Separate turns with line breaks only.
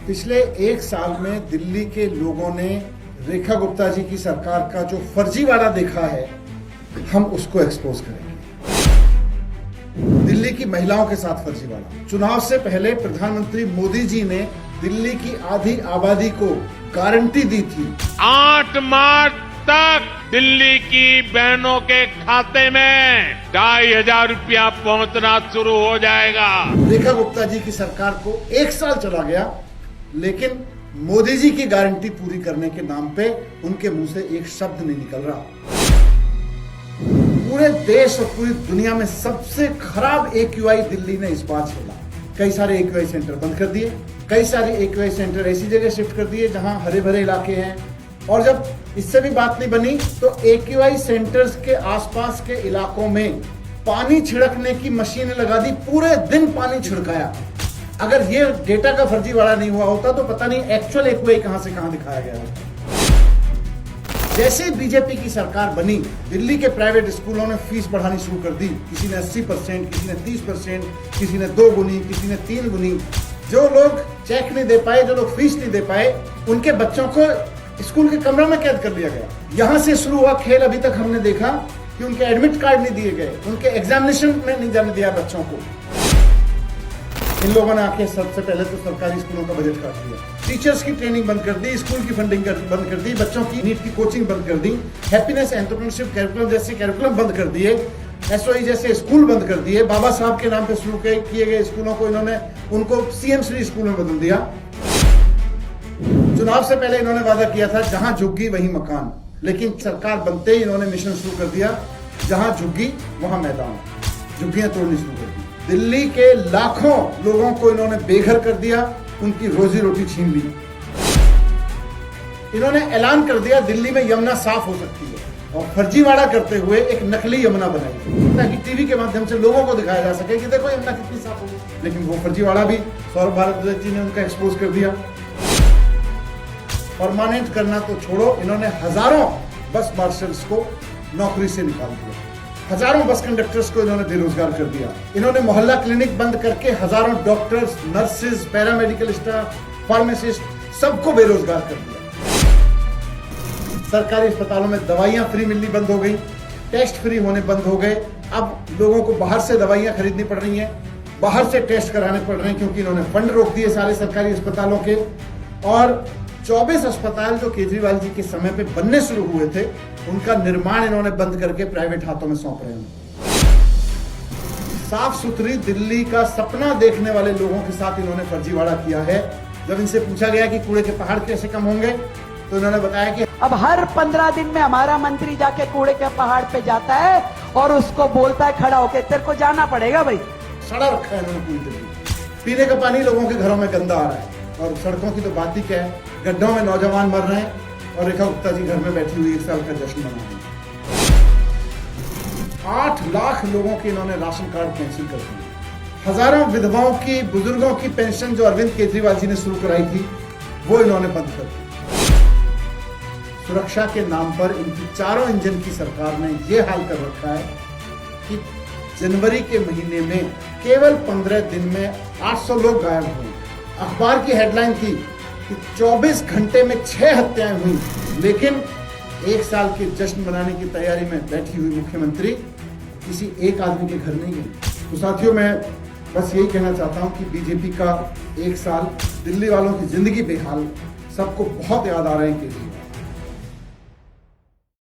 पिछले एक साल में दिल्ली के लोगों ने रेखा गुप्ता जी की सरकार का जो फर्जीवाड़ा देखा है, हम उसको एक्सपोज करेंगे। दिल्ली की महिलाओं के साथ फर्जीवाड़ा। चुनाव से पहले प्रधानमंत्री मोदी जी ने दिल्ली की आधी आबादी को गारंटी दी थी
8 मार्च तक दिल्ली की बहनों के खाते में 2,500 रुपया पहुंचना शुरू हो जाएगा।
रेखा गुप्ता जी की सरकार को एक साल चला गया, लेकिन मोदी जी की गारंटी पूरी करने के नाम पे उनके मुंह से एक शब्द नहीं निकल रहा। पूरे देश और पूरी दुनिया में सबसे खराब AQI दिल्ली ने इस बार झेला। कई सारे AQI सेंटर बंद कर दिए, कई सारे AQI सेंटर ऐसी जगह शिफ्ट कर दिए जहां हरे भरे इलाके हैं। और जब इससे भी बात नहीं बनी तो AQI सेंटर्स के आसपास के इलाकों में पानी छिड़कने की मशीनें लगा दी, पूरे दिन पानी छिड़काया। अगर ये डेटा का फर्जीवाड़ा नहीं हुआ होता तो पता नहीं एक्चुअल AQI कहां से कहां दिखाया गया होता। जैसे बीजेपी की सरकार बनी, दिल्ली के प्राइवेट स्कूलों ने फीस बढ़ानी शुरू कर दी। किसी ने 80%, किसी ने 30%, किसी ने 2 गुनी, किसी ने 3 गुनी। जो लोग चेक नहीं दे पाए, जो लोग फीस नहीं दे पाए, उनके बच्चों को स्कूल के कमरे में कैद कर दिया गया। यहां से शुरू हुआ खेल। अभी तक हमने देखा कि उनके एडमिट कार्ड नहीं दिए गए, उनके एग्जामिनेशन में नहीं जाने दिया बच्चों को। इन लोगों ने आके सबसे पहले तो सरकारी स्कूलों का बजट काट दिया, टीचर्स की ट्रेनिंग बंद कर दी, स्कूल की फंडिंग बंद कर दी, बच्चों की नीट की कोचिंग बंद कर दी, हैप्पीनेस एंटरप्रेन्योरशिप कैरिकुलम जैसे कैरिकुलम बंद कर दिए, SOE जैसे स्कूल बंद कर दिए। बाबा साहब के नाम पे शुरू किए गए स्कूलों को इन्होंने उनको CM श्री स्कूल में बदल दिया। चुनाव से पहले इन्होंने वादा किया था जहां झुग्गी वहीं मकान, लेकिन सरकार बनते ही इन्होंने मिशन शुरू कर दिया जहां झुग्गी वहां मैदान। झुग्गियां तोड़नी शुरू कर दी। दिल्ली के लाखों लोगों को इन्होंने बेघर कर दिया, उनकी रोजी रोटी छीन ली। इन्होंने ऐलान कर दिया दिल्ली में यमुना साफ हो सकती है, और फर्जीवाड़ा करते हुए एक नकली यमुना बनाई ताकि टीवी के माध्यम से लोगों को दिखाया जा सके कि देखो यमुना कितनी साफ होगी। लेकिन वो फर्जीवाड़ा भी सौरभ भारद्वाज जी ने उनका एक्सपोज कर दिया। परमानेंट करना तो छोड़ो, इन्होंने हजारों बस मार्शल्स को नौकरी से निकाल दिया, हजारों बस कंडक्टर्स को इन्होंने बेरोजगार कर दिया। इन्होंने मोहल्ला क्लिनिक बंद करके हजारों doctors, nurses, paramedical staff, pharmacist सबको बेरोजगार कर दिया। सरकारी अस्पतालों में दवाइयां फ्री मिलनी बंद हो गई, टेस्ट फ्री होने बंद हो गए। अब लोगों को बाहर से दवाइयां खरीदनी पड़ रही हैं, बाहर से टेस्ट कराने पड़ रहे हैं, क्योंकि इन्होंने फंड रोक दिए सारे सरकारी अस्पतालों के। और 24 अस्पताल जो केजरीवाल जी के समय पे बनने शुरू हुए थे, उनका निर्माण इन्होंने बंद करके प्राइवेट हाथों में सौंप रहे हैं। साफ सुथरी दिल्ली का सपना देखने वाले लोगों के साथ इन्होंने फर्जीवाड़ा किया है। जब इनसे पूछा गया कि कूड़े के पहाड़ कैसे कम होंगे, तो इन्होंने बताया कि
अब हर 15 दिन में हमारा मंत्री जाके कूड़े के पहाड़ पे जाता है और उसको बोलता है खड़ा होके, तेरे को जाना पड़ेगा भाई।
सड़ा रखा है इन्होंने पूरी दिल्ली। पीने का पानी लोगों के घरों में गंदा आ रहा है, और सड़कों की तो बात ही क्या है। गड्ढों में नौजवान मर रहे हैं और रेखा गुप्ता जी घर में बैठी हुई 1 साल का जश्न मना रही है। 8 लाख लोगों के इन्होंने राशन कार्ड कैंसिल कर दिए। हजारों विधवाओं की, बुजुर्गों की पेंशन जो अरविंद केजरीवाल जी ने शुरू कराई थी, वो इन्होंने बंद कर दी। सुरक्षा के नाम पर इनकी चारों इंजन की सरकार ने यह हाल कर रखा है कि जनवरी के महीने में केवल 15 दिन में 800 लोग गायब हुए। अखबार की हेडलाइन थी कि 24 घंटे में 6 हत्याएं हुई, लेकिन 1 साल के जश्न मनाने की तैयारी में बैठी हुई मुख्यमंत्री किसी एक आदमी के घर नहीं गई। तो साथियों, मैं बस यही कहना चाहता हूं कि बीजेपी का 1 साल, दिल्ली वालों की जिंदगी बेहाल, सबको बहुत याद आ रहे हैं केजरीवाल।